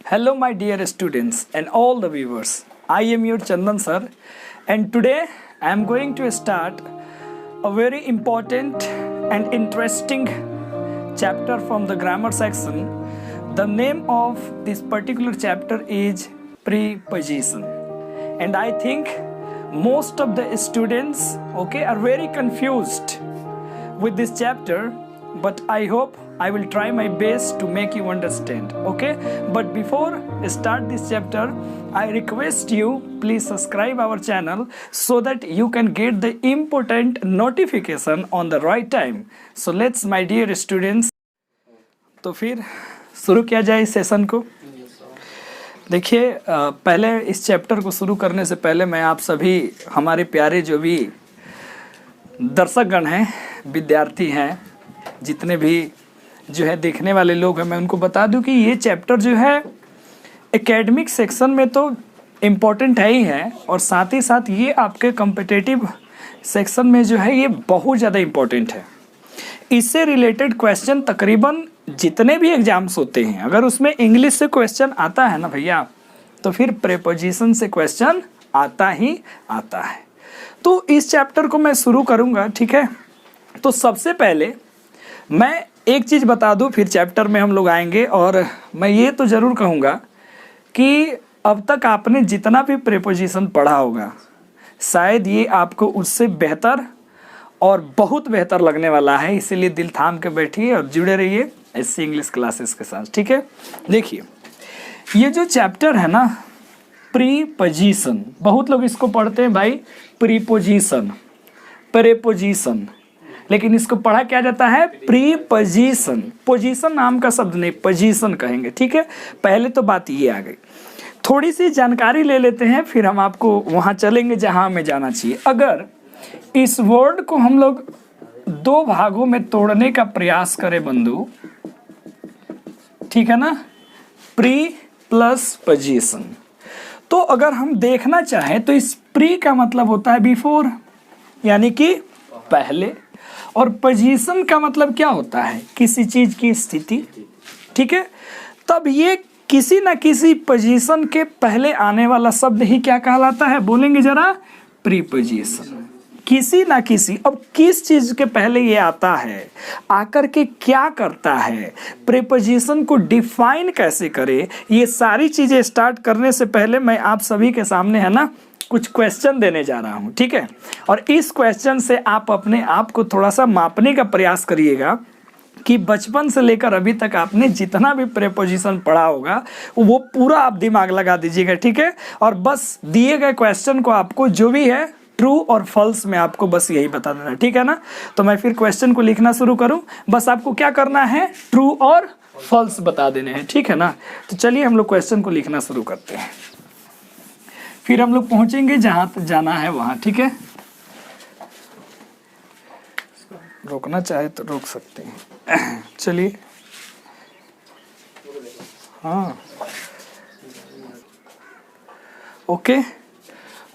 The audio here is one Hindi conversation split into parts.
Hello, my dear students and all the viewers. I am your Chandan sir, and today I am going to start a very important and interesting chapter from the grammar section. The name of this particular chapter is preposition, and I think most of the students are very confused with this chapter, but I hope I will try my best to make you understand. Okay, but before I start this chapter, I request you please subscribe our channel so that you can get the important notification on the right time. So let's my dear students, तो फिर शुरू किया जाए इस सेशन को। देखिए, पहले इस चैप्टर को शुरू करने से पहले मैं आप सभी हमारे प्यारे जो भी दर्शकगण हैं, विद्यार्थी हैं, जितने भी जो है देखने वाले लोग हैं, मैं उनको बता दूं कि ये चैप्टर जो है एकेडमिक सेक्शन में तो इम्पोर्टेंट है ही है, और साथ ही साथ ये आपके कॉम्पिटिटिव सेक्शन में जो है ये बहुत ज़्यादा इम्पोर्टेंट है। इससे रिलेटेड क्वेश्चन तकरीबन जितने भी एग्जाम्स होते हैं, अगर उसमें इंग्लिश से क्वेश्चन आता है ना भैया, तो फिर प्रीपोजिशन से क्वेश्चन आता ही आता है। तो इस चैप्टर को मैं शुरू करूँगा, ठीक है। तो सबसे पहले मैं एक चीज़ बता दूं, फिर चैप्टर में हम लोग आएंगे, और मैं ये तो ज़रूर कहूँगा कि अब तक आपने जितना भी प्रीपोजिशन पढ़ा होगा, शायद ये आपको उससे बेहतर और बहुत बेहतर लगने वाला है। इसीलिए दिल थाम के बैठिए और जुड़े रहिए ऐसी इंग्लिश क्लासेस के साथ, ठीक है। देखिए, ये जो चैप्टर है ना, प्रीपोजिशन, बहुत लोग इसको पढ़ते हैं भाई प्रीपोजिशन, प्रीपोजिशन, लेकिन इसको पढ़ा क्या जाता है प्रीपोजिशन। पोजीशन नाम का शब्द नहीं, पोजीशन कहेंगे, ठीक है। पहले तो बात ये आ गई, थोड़ी सी जानकारी ले लेते हैं, फिर हम आपको वहाँ चलेंगे जहाँ हमें जाना चाहिए। अगर इस वर्ड को हम लोग दो भागों में तोड़ने का प्रयास करें बंधु, ठीक है ना, प्री प्लस पोजीशन, तो अगर हम देखना चाहें तो इस प्री का मतलब होता है बिफोर, यानी कि पहले, और पोजीशन का मतलब क्या होता है किसी चीज की स्थिति, ठीक है। तब ये किसी ना किसी पोजीशन के पहले आने वाला शब्द ही क्या कहलाता है, बोलेंगे जरा, प्रीपोजिशन। किसी ना किसी, अब किस चीज के पहले ये आता है, आकर के क्या करता है, प्रीपोजिशन को डिफाइन कैसे करे, ये सारी चीजें स्टार्ट करने से पहले मैं आप सभी के सामने है ना कुछ क्वेश्चन देने जा रहा हूँ, ठीक है। और इस क्वेश्चन से आप अपने आप को थोड़ा सा मापने का प्रयास करिएगा कि बचपन से लेकर अभी तक आपने जितना भी प्रीपोजिशन पढ़ा होगा वो पूरा आप दिमाग लगा दीजिएगा, ठीक है। और बस दिए गए क्वेश्चन को आपको जो भी है ट्रू और फॉल्स में आपको बस यही बता देना, ठीक है ना। तो मैं फिर क्वेश्चन को लिखना शुरू करूं, बस आपको क्या करना है, ट्रू और फॉल्स बता देने हैं, ठीक है ना। तो चलिए हम लोग क्वेश्चन को लिखना शुरू करते हैं, फिर हम लोग पहुंचेंगे जहां जाना है वहां, ठीक है। रोकना चाहे तो रोक सकते हैं। चलिए, हाँ, ओके।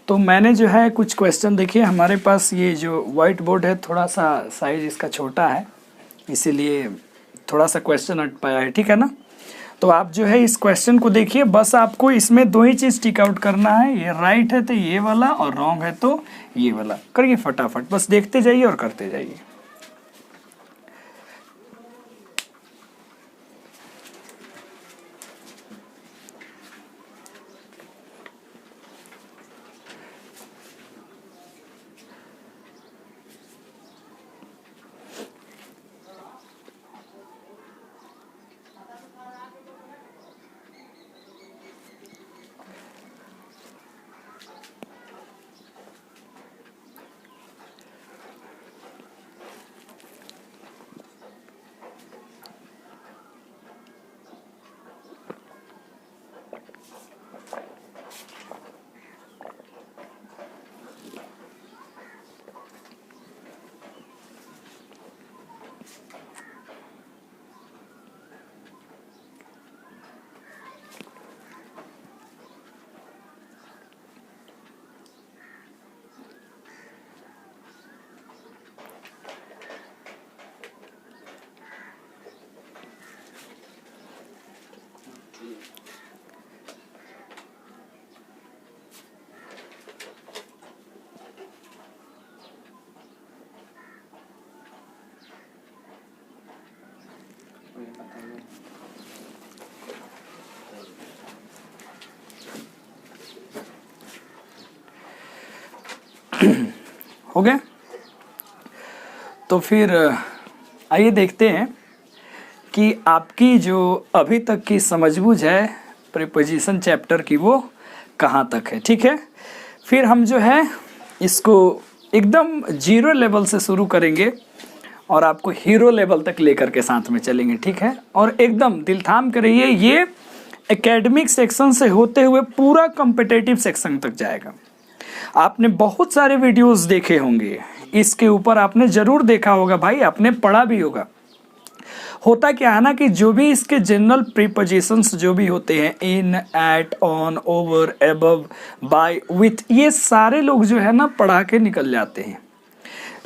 तो मैंने जो है कुछ क्वेश्चन, देखिए हमारे पास ये जो व्हाइट बोर्ड है थोड़ा सा साइज इसका छोटा है, इसीलिए थोड़ा सा क्वेश्चन अट पाया है, ठीक है ना। तो आप जो है इस क्वेश्चन को देखिए, बस आपको इसमें दो ही चीज़ टिक आउट करना है, ये राइट है तो ये वाला, और रॉन्ग है तो ये वाला। करिए फटाफट, बस देखते जाइए और करते जाइए। हो गया। तो फिर आइए देखते हैं कि आपकी जो अभी तक की समझबूझ है प्रीपोजिशन चैप्टर की वो कहाँ तक है। ठीक है, फिर हम जो है इसको एकदम जीरो लेवल से शुरू करेंगे और आपको हीरो लेवल तक लेकर के साथ में चलेंगे। ठीक है, और एकदम दिल थाम कर रहिए, ये एकेडमिक सेक्शन से होते हुए पूरा कॉम्पिटिटिव सेक्शन तक जाएगा। आपने बहुत सारे वीडियोस देखे होंगे इसके ऊपर, आपने ज़रूर देखा होगा भाई, आपने पढ़ा भी होगा। होता क्या है ना कि जो भी इसके जनरल प्रीपोजिशंस जो भी होते हैं, in, at, on, over, above, by, with, ये सारे लोग जो है ना पढ़ा के निकल जाते हैं।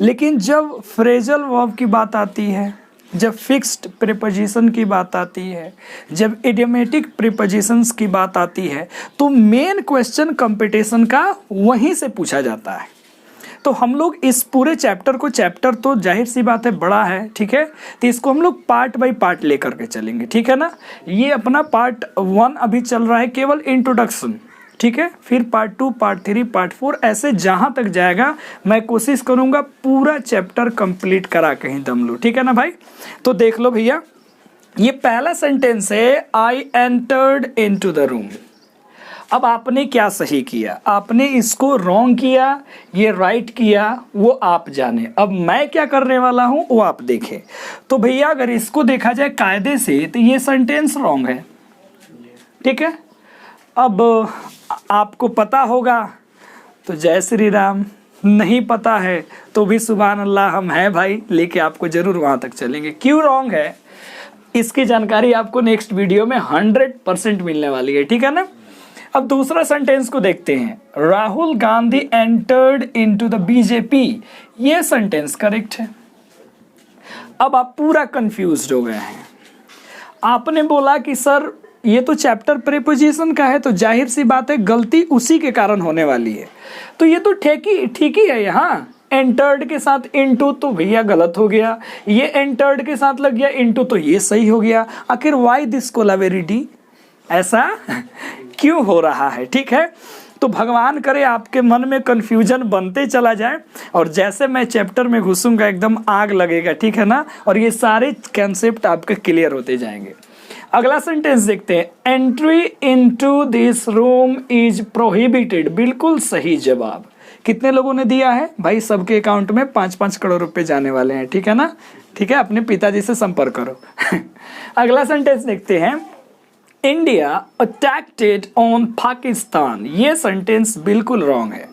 लेकिन जब फ्रेजल वर्ब की बात आती है, जब फिक्स्ड प्रीपोजिशन की बात आती है, जब इडियोमेटिक प्रीपोजिशंस की बात आती है, तो मेन क्वेश्चन कंपटीशन का वहीं से पूछा जाता है। तो हम लोग इस पूरे चैप्टर को, चैप्टर तो जाहिर सी बात है बड़ा है, ठीक है, तो इसको हम लोग पार्ट बाय पार्ट लेकर के चलेंगे। ठीक है ना, ये अपना पार्ट 1 अभी चल रहा है, केवल इंट्रोडक्शन। ठीक है, फिर पार्ट 2, पार्ट 3, पार्ट 4, ऐसे जहाँ तक जाएगा मैं कोशिश करूँगा पूरा चैप्टर कंप्लीट करा के ही दम लूँ। ठीक है ना भाई, तो देख लो भैया, ये पहला सेंटेंस है, I entered into the room. अब आपने क्या सही किया, आपने इसको रॉन्ग किया, ये राइट किया, वो आप जाने। अब मैं क्या करने वाला हूँ वो आप देखें। तो भैया अगर इसको देखा जाए कायदे से तो ये सेंटेंस रॉन्ग है। ठीक है, अब आपको पता होगा तो जय श्री राम, नहीं पता है तो भी सुभान अल्लाह, हम हैं भाई, लेके आपको जरूर वहाँ तक चलेंगे। क्यों रॉन्ग है इसकी जानकारी आपको नेक्स्ट वीडियो में 100% मिलने वाली है। ठीक है ना, अब दूसरा सेंटेंस को देखते हैं, Rahul Gandhi entered into the BJP. ये सेंटेंस करेक्ट है। अब आप पूरा कंफ्यूज्ड हो गए हैं। आपने बोला कि सर ये तो चैप्टर प्रीपोजिशन का है, तो जाहिर सी बात है गलती उसी के कारण होने वाली है। तो ये तो ठीक ही है, यहाँ एंटर्ड के साथ इनटू तो भैया गलत हो गया, ये एंटर्ड के साथ लग गया इनटू तो ये सही हो गया। आखिर वाई दिस कोलावेरिटी, ऐसा क्यों हो रहा है? ठीक है, तो भगवान करे आपके मन में कन्फ्यूजन बनते चला जाए और जैसे मैं चैप्टर में घुसूंगा एकदम आग लगेगा। ठीक है ना, और ये सारे कंसेप्ट आपके क्लियर होते जाएंगे। अगला सेंटेंस देखते हैं, entry into this room is prohibited. बिल्कुल सही जवाब। कितने लोगों ने दिया है भाई? सबके अकाउंट में 5-5 करोड़ रुपए जाने वाले हैं। ठीक है ना, ठीक है, अपने पिताजी से संपर्क करो। अगला सेंटेंस देखते हैं, इंडिया अटैक्ड ऑन पाकिस्तान। ये सेंटेंस बिल्कुल रॉन्ग है।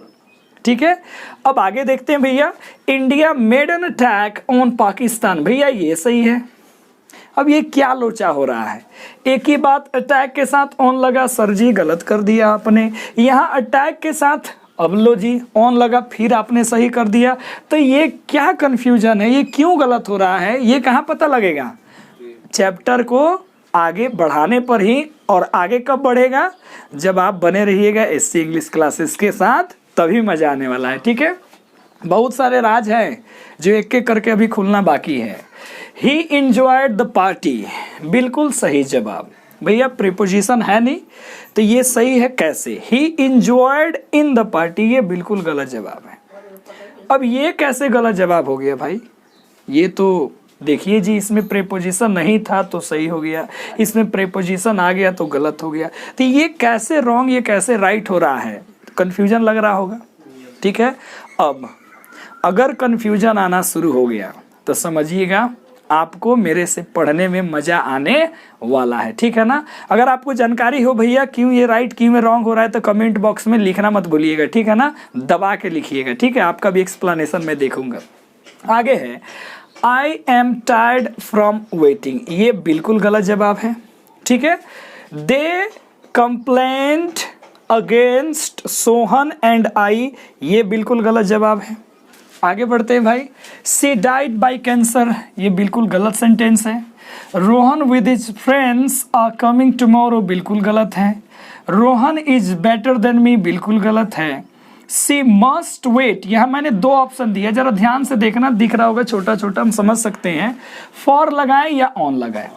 ठीक है, अब आगे देखते हैं भैया, India made an attack on Pakistan. भैया ये सही है। अब ये क्या लोचा हो रहा है? एक ही बात अटैक के साथ ऑन लगा, सर जी गलत कर दिया आपने। यहाँ अटैक के साथ अब लो जी ऑन लगा, फिर आपने सही कर दिया। तो ये क्या कंफ्यूजन है, ये क्यों गलत हो रहा है, ये कहाँ पता लगेगा? चैप्टर को आगे बढ़ाने पर ही। और आगे कब बढ़ेगा? जब आप बने रहिएगा एससी इंग्लिश क्लासेस के साथ, तभी मजा आने वाला है। ठीक है, बहुत सारे राज हैं जो एक एक करके अभी खुलना बाकी है। ही इंजॉयड द पार्टी, बिल्कुल सही जवाब। भैया प्रीपोजिशन है नहीं तो ये सही है कैसे? ही इंजॉयड इन द पार्टी, ये बिल्कुल गलत जवाब है। अब ये कैसे गलत जवाब हो गया भाई? ये तो देखिए जी, इसमें प्रीपोजिशन नहीं था तो सही हो गया, इसमें प्रीपोजिशन आ गया तो गलत हो गया। तो ये कैसे रॉन्ग, ये कैसे राइट हो रहा है? कन्फ्यूजन लग रहा होगा। ठीक है, अब अगर कन्फ्यूजन आना शुरू हो गया तो समझिएगा आपको मेरे से पढ़ने में मजा आने वाला है। ठीक है ना, अगर आपको जानकारी हो भैया क्यों ये राइट क्यों ये रॉन्ग हो रहा है तो कमेंट बॉक्स में लिखना मत भूलिएगा। ठीक है ना, दबा के लिखिएगा। ठीक है, आपका भी एक्सप्लेनेशन मैं देखूंगा। आगे है, I am tired from waiting. ये बिल्कुल गलत जवाब है। ठीक है, they complaint against Sohan and I, ये बिल्कुल गलत जवाब है। आगे बढ़ते हैं भाई, सी डाइड बाय कैंसर, ये बिल्कुल गलत सेंटेंस है। Rohan with his friends are coming tomorrow, बिल्कुल गलत है। Rohan is better than me, बिल्कुल गलत है। सी मस्ट वेट, यहाँ मैंने 2 ऑप्शन दिया, जरा ध्यान से देखना, दिख रहा होगा छोटा छोटा, हम समझ सकते हैं। फॉर लगाए या ऑन लगाए।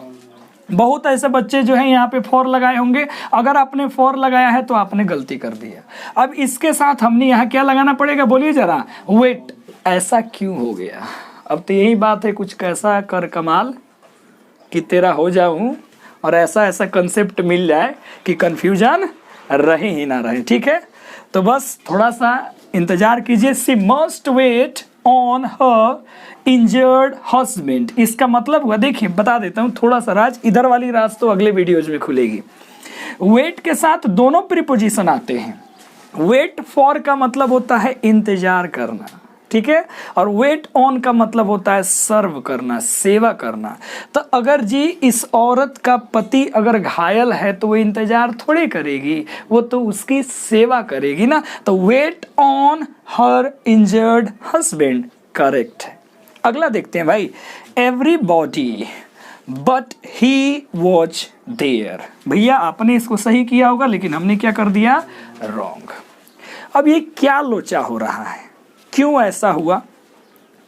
बहुत ऐसे बच्चे जो हैं यहाँ पे फॉर लगाए होंगे, अगर आपने फॉर लगाया है तो आपने गलती कर दी है। अब इसके साथ हमने यहाँ क्या लगाना पड़ेगा बोलिए जरा? वेट। ऐसा क्यों हो गया। अब तो यही बात है, कुछ कैसा कर कमाल कि तेरा हो जाऊं, और ऐसा ऐसा कंसेप्ट मिल जाए कि कंफ्यूजन रहे ही ना रहे। ठीक है, तो बस थोड़ा सा इंतजार कीजिए। She must wait on her injured husband, इसका मतलब हुआ, देखिए बता देता हूँ थोड़ा सा राज, इधर वाली राज तो अगले वीडियोज में खुलेगी। वेट के साथ दोनों प्रीपोजिशन आते हैं। वेट फॉर का मतलब होता है इंतजार करना, ठीक है, और वेट ऑन का मतलब होता है सर्व करना, सेवा करना। तो अगर जी इस औरत का पति अगर घायल है तो वो इंतजार थोड़ी करेगी, वो तो उसकी सेवा करेगी ना। तो wait on her injured husband correct है। अगला देखते हैं भाई, everybody but he watch there. भैया आपने इसको सही किया होगा, लेकिन हमने क्या कर दिया, रॉन्ग। अब ये क्या लोचा हो रहा है, क्यों ऐसा हुआ।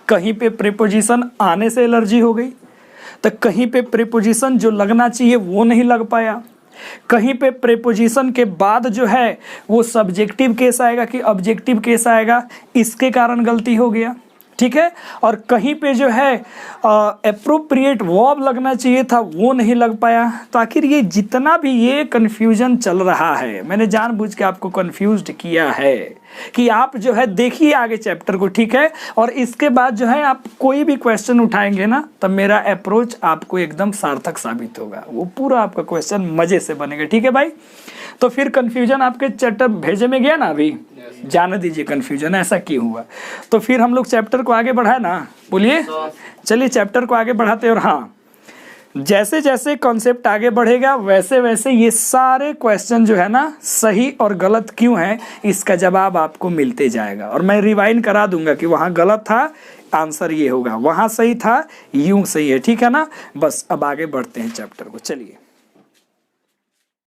कहीं पे प्रीपोजिशन आने से एलर्जी हो गई, तो कहीं पे प्रीपोजिशन जो लगना चाहिए वो नहीं लग पाया, कहीं पे प्रीपोजिशन के बाद जो है वो सब्जेक्टिव केस आएगा कि ऑब्जेक्टिव केस आएगा, इसके कारण गलती हो गया। ठीक है, और कहीं पे जो है एप्रोप्रिएट वर्ब लगना चाहिए था वो नहीं लग पाया। तो आखिर ये जितना भी ये कन्फ्यूजन चल रहा है, मैंने जानबूझ के आपको कन्फ्यूज्ड किया है कि आप जो है देखिए आगे चैप्टर को, ठीक है, और इसके बाद जो है आप कोई भी क्वेश्चन उठाएंगे ना, तब मेरा अप्रोच आपको एकदम सार्थक साबित होगा, वो पूरा आपका क्वेश्चन मजे से बनेगा। ठीक है भाई, तो फिर कन्फ्यूजन आपके चैप्टर भेजे में गया ना, अभी जाने दीजिए कन्फ्यूजन ऐसा क्यों हुआ। तो फिर हम लोग चैप्टर को आगे बढ़ाए ना, बोलिए, चलिए चैप्टर को आगे बढ़ाते हैं। और हाँ, जैसे जैसे कॉन्सेप्ट आगे बढ़ेगा वैसे वैसे ये सारे क्वेश्चन जो है ना सही और गलत क्यों है इसका जवाब आपको मिलते जाएगा, और मैं रिवाइंड करा दूंगा कि वहाँ गलत था आंसर ये होगा, वहाँ सही था यूं सही है। ठीक है ना, बस अब आगे बढ़ते हैं चैप्टर को, चलिए।